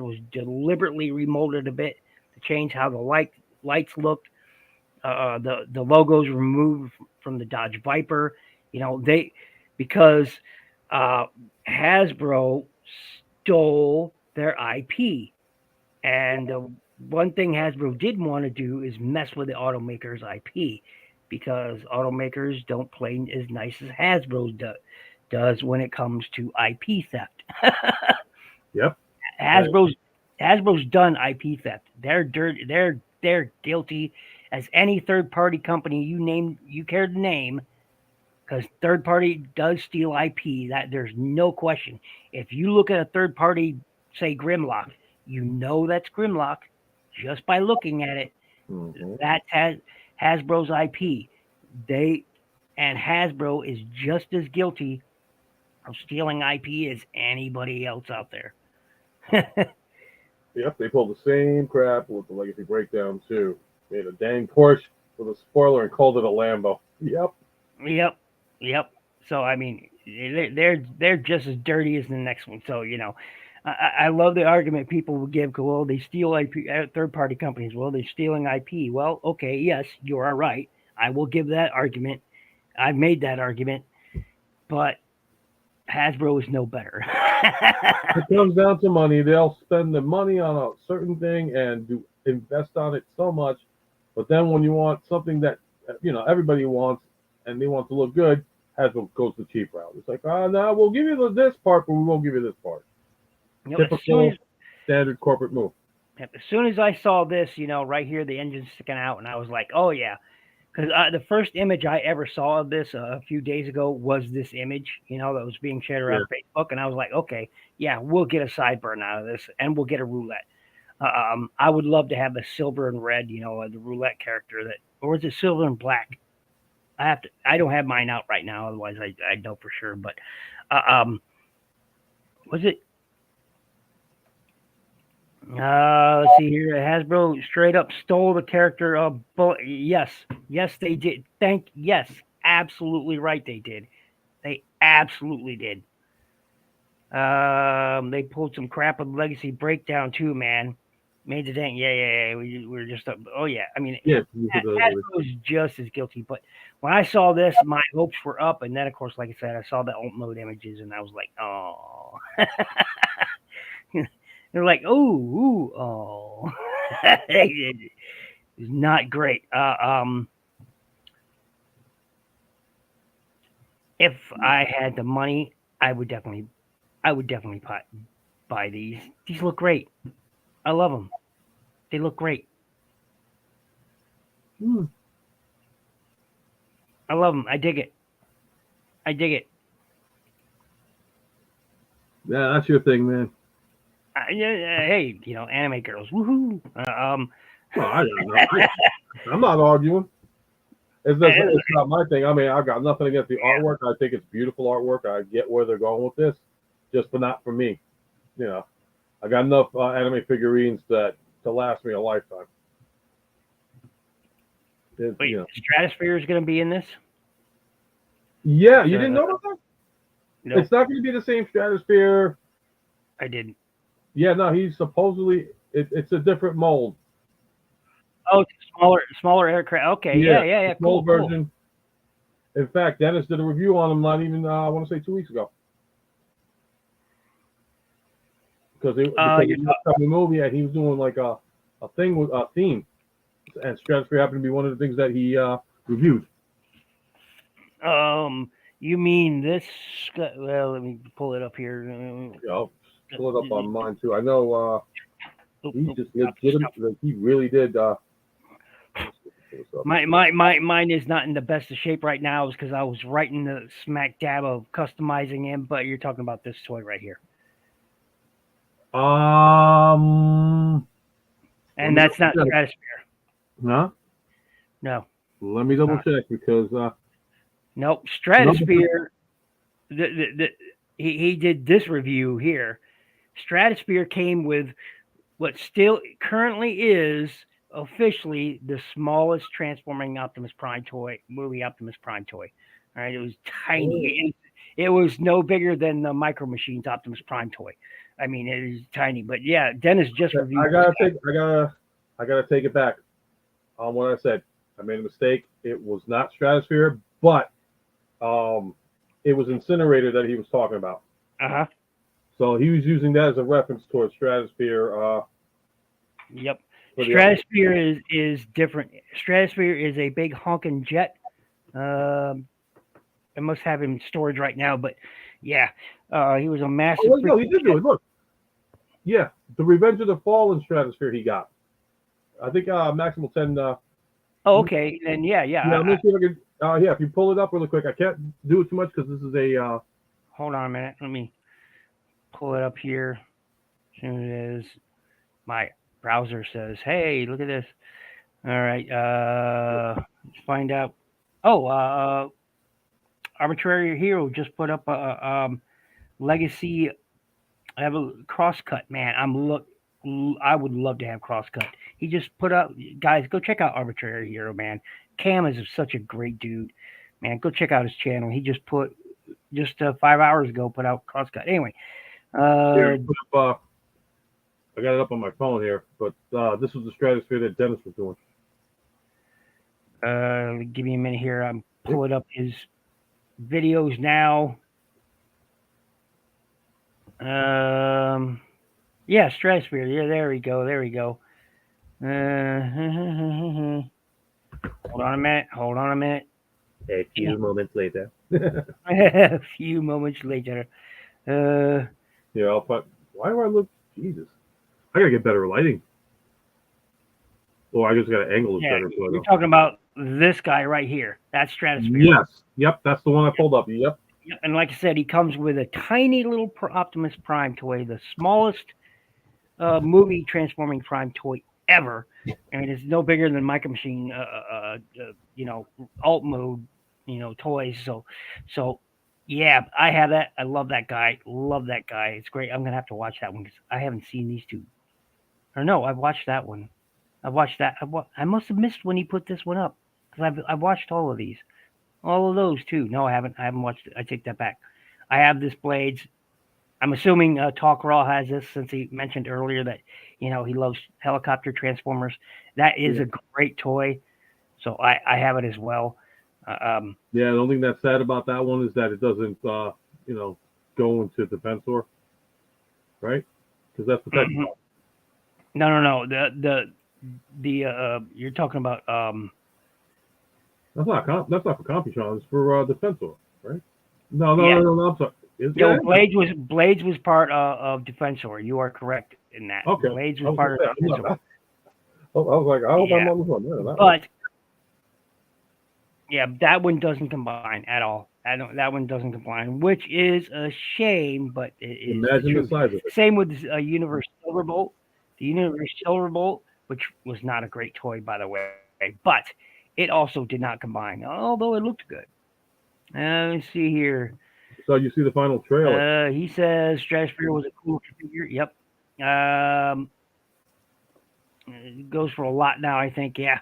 was deliberately remolded a bit to change how the lights looked. The logos removed from the Dodge Viper. They because uh, Hasbro stole their IP, and one thing Hasbro didn't want to do is mess with the automaker's IP because automakers don't play as nice as Hasbro does when it comes to IP theft. Yep. Hasbro's Hasbro's done IP theft. They're dirty. They're guilty as any third party company you care to name, because third party does steal IP. That there's no question. If you look at a third party, say Grimlock, you know that's Grimlock just by looking at it. Mm-hmm. That has Hasbro's IP. They and Hasbro is just as guilty of stealing IP as anybody else out there. Yep, they pulled the same crap with the Legacy Breakdown too. Made a dang Porsche with a spoiler and called it a Lambo. Yep. Yep, yep. So I mean, they're just as dirty as the next one. So I love the argument people will give. Well, they steal IP. Third party companies. Well, they're stealing IP. Well, okay, yes, you are right. I will give that argument. I've made that argument, but Hasbro is no better. It comes down to money. They'll spend the money on a certain thing and invest on it so much, but then when you want something that everybody wants and they want to look good, Hasbro goes the cheap route. It's like, no, we'll give you this part, but we won't give you this part. Typical standard corporate move. As soon as I saw this, right here, the engine's sticking out, and I was like, oh yeah. Because the first image I ever saw of this a few days ago was this image, that was being shared around Facebook, and I was like, okay, yeah, we'll get a sideburn out of this, and we'll get a roulette. I would love to have the silver and red, the roulette character or is it silver and black? I don't have mine out right now, otherwise I know for sure. But was it? Let's see here. Hasbro straight up stole the character of Bullet. Yes, they did. Yes, absolutely right. They did. They absolutely did. They pulled some crap of Legacy Breakdown too, man. Made the dang. Yeah. We're just up. Oh yeah. I mean, Hasbro was just as guilty. But when I saw this, my hopes were up, and then of course, like I said, I saw the alt mode images, and I was like, oh. They're like, oh, it's not great. If I had the money, I would definitely buy these. These look great. I love them. They look great. I love them. I dig it. Yeah, that's your thing, man. Hey, anime girls, woohoo! I'm not arguing. It's not my thing. I mean, I've got nothing against the artwork. I think it's beautiful artwork. I get where they're going with this, but not for me. I got enough anime figurines to last me a lifetime. Wait, Stratosphere is going to be in this? Yeah, you didn't know about that? No. It's not going to be the same Stratosphere. I didn't. Yeah, no, he's supposedly it's a different mold. Oh, it's a smaller aircraft. Okay, yeah. Cool version. In fact, Dennis did a review on him not even I want to say 2 weeks ago. Because he was coming movie and he was doing like a thing with a theme, and Stratosphere happened to be one of the things that he reviewed. You mean this? Well, let me pull it up here. Yeah, pull it up on mine too. I know he just he really did. Mine is not in the best of shape right now, because I was right in the smack dab of customizing him. But you're talking about this toy right here. And that's not Stratosphere. No. No. Let me double check because. Nope, Stratosphere. He did this review here. Stratosphere came with what still currently is officially the smallest transforming Optimus Prime toy, Optimus Prime toy. All right, it was tiny. It was no bigger than the Micro Machines Optimus Prime toy. I mean, it is tiny. But yeah, Dennis just reviewed. I gotta take it back on what I said. I made a mistake. It was not Stratosphere, but it was Incinerator that he was talking about. So he was using that as a reference towards Stratosphere. Yep. Stratosphere is different. Stratosphere is a big honking jet. I must have him in storage right now, but yeah, he was a massive. Oh, no, he did do it. Look, yeah, the Revenge of the Fallen Stratosphere he got. I think Maximal 10. Okay, then yeah. Let me see if I can. If you pull it up really quick, I can't do it too much because this is a. Hold on a minute. Let me pull it up here. As soon as my browser says, "Hey, look at this." All right. Let's find out. Oh, Arbitrary Hero just put up a Legacy. I have a crosscut, man. I would love to have crosscut. He just put up, guys, go check out Arbitrary Hero, man. Cam is such a great dude, man. Go check out his channel. He just 5 hours ago put out crosscut. Anyway, I got it up on my phone here, but this was the Stratosphere that Dennis was doing. Give me a minute here. I'm pulling up his videos now. Yeah, Stratosphere. Yeah, there we go. There we go. Hold on a minute. Hold on a minute. A Yeah. few moments later. A few moments later. But why do I look? Jesus, I gotta get better lighting. Or I just gotta angle this Yeah, better. you're talking about this guy right here. That's Stratosphere. Yes. Yep. That's the one I pulled up. Yep. Yep. And like I said, he comes with a tiny little Optimus Prime toy, the smallest movie transforming Prime toy ever. I mean, it's no bigger than Micro Machine, alt mode, toys. So yeah, I have that. I love that guy. Love that guy. It's great. I'm gonna have to watch that one because I haven't seen these two. Or no, I've watched that one. I watched that. I must have missed when he put this one up because I've watched all of these, all of those too. No, I haven't. I haven't watched it. I take that back. I have this Blades. I'm assuming Talk Raw has this since he mentioned earlier that he loves helicopter transformers. That is a great toy, so I have it as well. Yeah. The only thing that's sad about that one is that it doesn't, go into the Defensor, right? Because that's the technical. No. The you're talking about That's not for Computron. It's for Defensor, right? No. yeah. No. I'm sorry. Blades was part of Defensor. You are correct in that. Okay. Blades was part of Defensor. I was like, I hope I'm on this one. Yeah, but yeah, that one doesn't combine at all. That one doesn't combine, which is a shame, but it is Imagine the size of it. Same with Universe Silverbolt. The Universe Silverbolt, which was not a great toy, by the way, but it also did not combine, although it looked good. Let's see here. So you see the final trailer. He says Stratosphere was a cool figure. Yep. It goes for a lot now, I think. Yeah.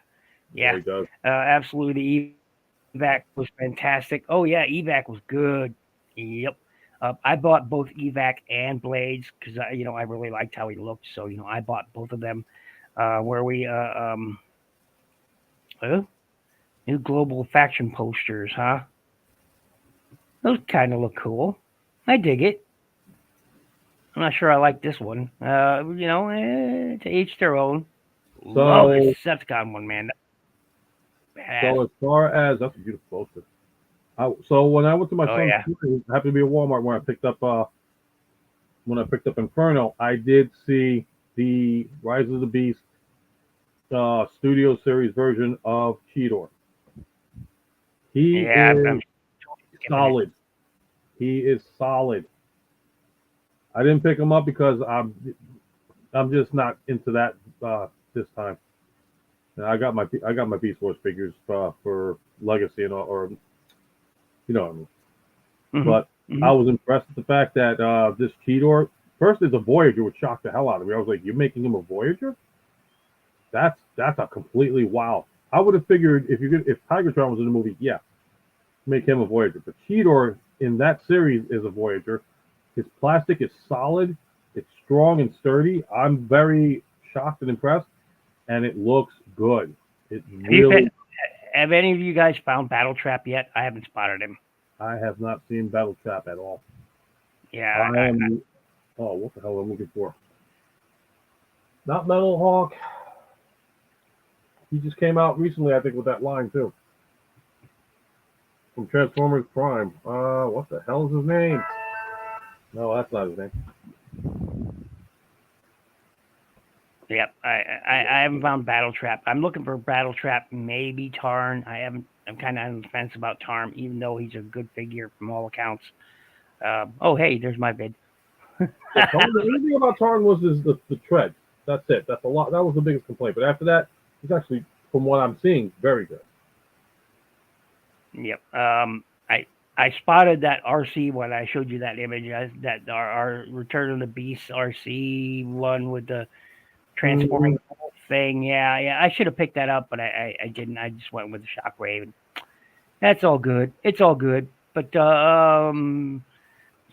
Yeah, he does. Absolutely. The evac was fantastic. Oh yeah, evac was good. Yep. I bought both evac and Blades because I really liked how he looked. So I bought both of them. New global faction posters, huh? Those kind of look cool. I dig it. I'm not sure I like this one. To each their own. Love this Decepticon one, man. So as far as that's a beautiful poster. So when I went to my son's school, it happened to be a Walmart when I picked up Inferno, I did see the Rise of the Beast Studio Series version of Cheetor. He is solid. He is solid. I didn't pick him up because I'm just not into that this time. And I got my Beast Wars figures for Legacy and or what I mean. Mm-hmm. But I was impressed with the fact that this Cheetor first is a Voyager, which shocked the hell out of me. I was like, "You're making him a Voyager? That's a completely wow." I would have figured if Tigertron was in the movie, yeah, make him a Voyager. But Cheetor in that series is a Voyager. His plastic is solid. It's strong and sturdy. I'm very shocked and impressed, and it looks good. It really. Have any of you guys found Battle Trap yet? I haven't spotted him. I have not seen Battle Trap at all. Yeah. What the hell am I looking for? Not Metal Hawk. He just came out recently, I think, with that line too. From Transformers Prime. What the hell is his name? No, that's not his name. Yep, I haven't found Battle Trap. I'm looking for Battle Trap, maybe Tarn. I'm kind of on the fence about Tarn, even though he's a good figure from all accounts. Hey, there's my bid. The only thing about Tarn was the tread. That's it. That's a lot. That was the biggest complaint. But after that, he's actually, from what I'm seeing, very good. Yep. I spotted that RC when I showed you that image. That our Return of the Beast RC one with the transforming thing. Yeah. I should have picked that up, but I didn't. I just went with the Shockwave. That's all good. It's all good. But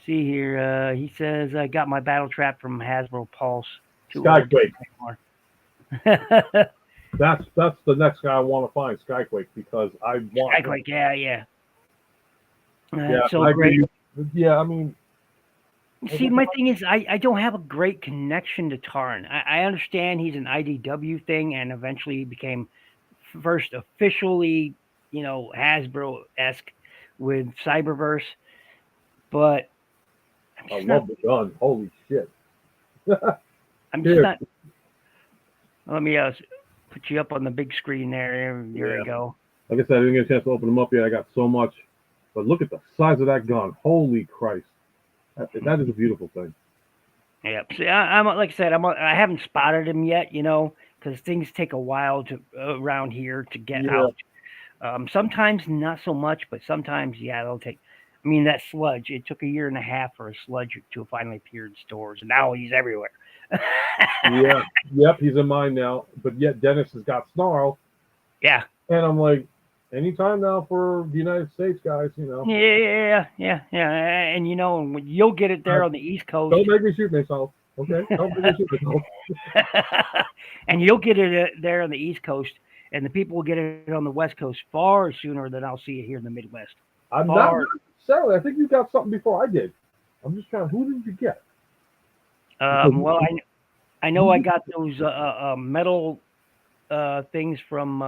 see here. He says I got my Battle Trap from Hasbro Pulse. Skyquake. That's the next guy I want to find, Skyquake, because I want Skyquake. Yeah. Yeah, so great. Yeah, I mean, See, my thing is, I don't have a great connection to Tarn. I understand he's an IDW thing, and eventually became first officially, Hasbro esque with Cyberverse, but I'm I just not. love the gun. Holy shit. I'm just Here. not. Let me put you up on the big screen there. There Yeah. we go. Like I said, I didn't get a chance to open them up yet. I got so much. But look at the size of that gun. Holy Christ. That is a beautiful thing. Yep. See, I'm like I said, I haven't spotted him yet. Because things take a while to around here to get Yeah. out. Sometimes not so much, but sometimes yeah, they'll take. I mean that sludge. It took a year and a half for a sludge to finally appear in stores, and now he's everywhere. Yeah. Yep, he's in mine now. But yet Dennis has got Snarl. Yeah. And I'm like, anytime now for the United States, guys. Yeah. And you'll get it there on the East Coast, Don't make me shoot myself. Okay? Don't make me shoot myself. and you'll get it there on the East Coast, and the people will get it on the West Coast far sooner than I'll see it here in the Midwest. I'm not Far. necessarily. I think you got something before I did. I'm just trying. Who did you get? Because Well, I know I got those metal things from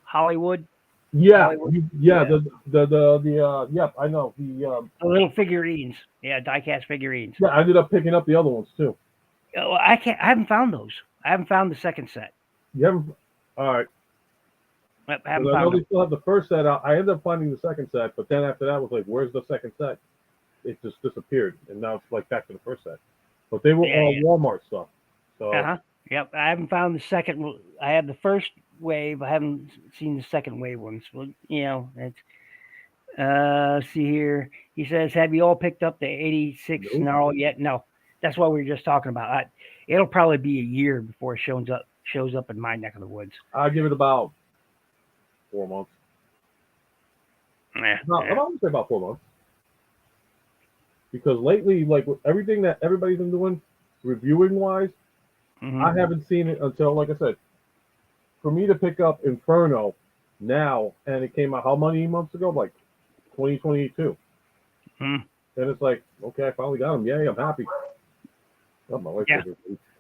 Hollywood. yeah, Hollywood. yeah. Yeah. The yep. I know the The little figurines. Yeah, die-cast figurines. yeah. I ended up picking up the other ones too. Well, I can't. I haven't found those. I haven't found the second set. You haven't. All right. I Because haven't I know found they them. still have the first set out. I ended up finding the second set, but then after that was like, where's the second set? It just disappeared, and now it's like back to the first set. But they were Yeah, all yeah. Walmart stuff. Uh So huh. Yep. I haven't found the second. I have the first wave. I haven't seen the second wave ones. Well, it's. See here. He says, "Have you all picked up the '86 nope. snarl yet?" No. That's what we were just talking about. It'll probably be a year before it shows up in my neck of the woods. I'll give it about 4 months. Yeah. No, I'm Yeah. gonna say about 4 months. Because lately, like with everything that everybody's been doing, reviewing wise, I Hmm. haven't seen it until, like I said, for me to pick up Inferno now, and it came out how many months ago? Like 2022. Hmm. And it's like, okay, I finally got him. Yay, I'm happy. Oh, my wife Yeah. says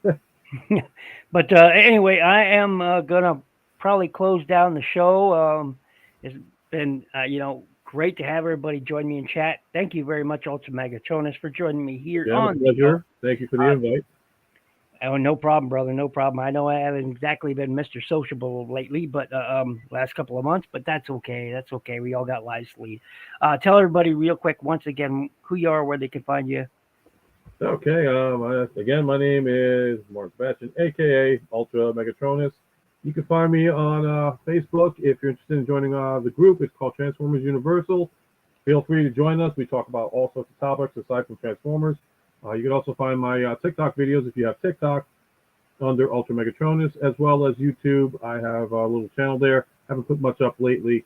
it. But anyway, I am gonna probably close down the show. It's been great to have everybody join me in chat. Thank you very much, Ultra Megatonus, for joining me here Again, a on the show. pleasure. Thank you for the Uh, invite. oh, no problem, brother. No problem. I know I haven't exactly been Mr. Sociable lately, but last couple of months. But that's okay. That's okay. We all got lives to lead. Tell everybody real quick once again who you are, where they can find you. Okay, again, my name is Mark Batchin, aka Ultra Megatronus. You can find me on Facebook if you're interested in joining the group. It's called Transformers Universal. Feel free to join us. We talk about all sorts of topics aside from Transformers. You can also find my TikTok videos if you have TikTok under Ultra Megatronus, as well as YouTube. I have a little channel there. Haven't put much up lately.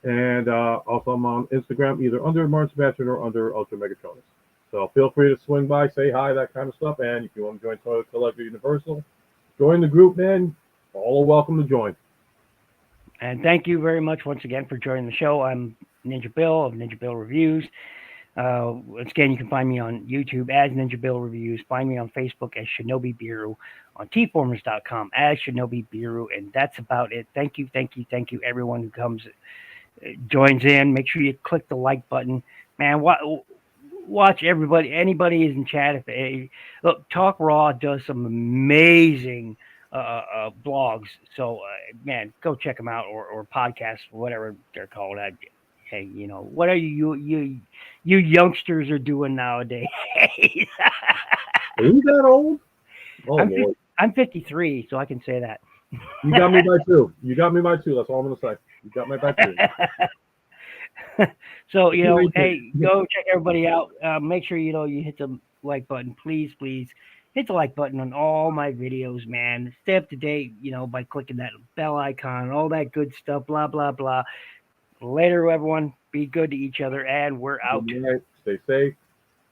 And also I'm on Instagram, either under Martin Sebastian or under Ultra Megatronus. So feel free to swing by, say hi, that kind of stuff. And if you want to join Toyota Collector Universal, join the group, man. All are welcome to join. And thank you very much once again for joining the show. I'm Ninja Bill of Ninja Bill Reviews. Once again, you can find me on YouTube as Ninja Bill Reviews. Find me on Facebook as Shinobi Biru, on tformers.com as Shinobi Biru, and that's about it. Thank you, everyone who comes, joins in. Make sure you click the like button, man. Watch anybody is in chat. Look, Talk Raw does some amazing blogs. So, man, go check them out or podcasts, whatever they're called. Hey, what are you youngsters are doing nowadays? Are you that old? Oh, I'm 50, Lord. I'm 53, so I can say that. You got me by two. You got me by two. That's all I'm going to say. You got me by two. So, hey, go check everybody out. Make sure, you hit the like button. Please hit the like button on all my videos, man. Stay up to date, by clicking that bell icon, all that good stuff, blah, blah, blah. Later, everyone. Be good to each other, and we're out. Good night. Stay safe.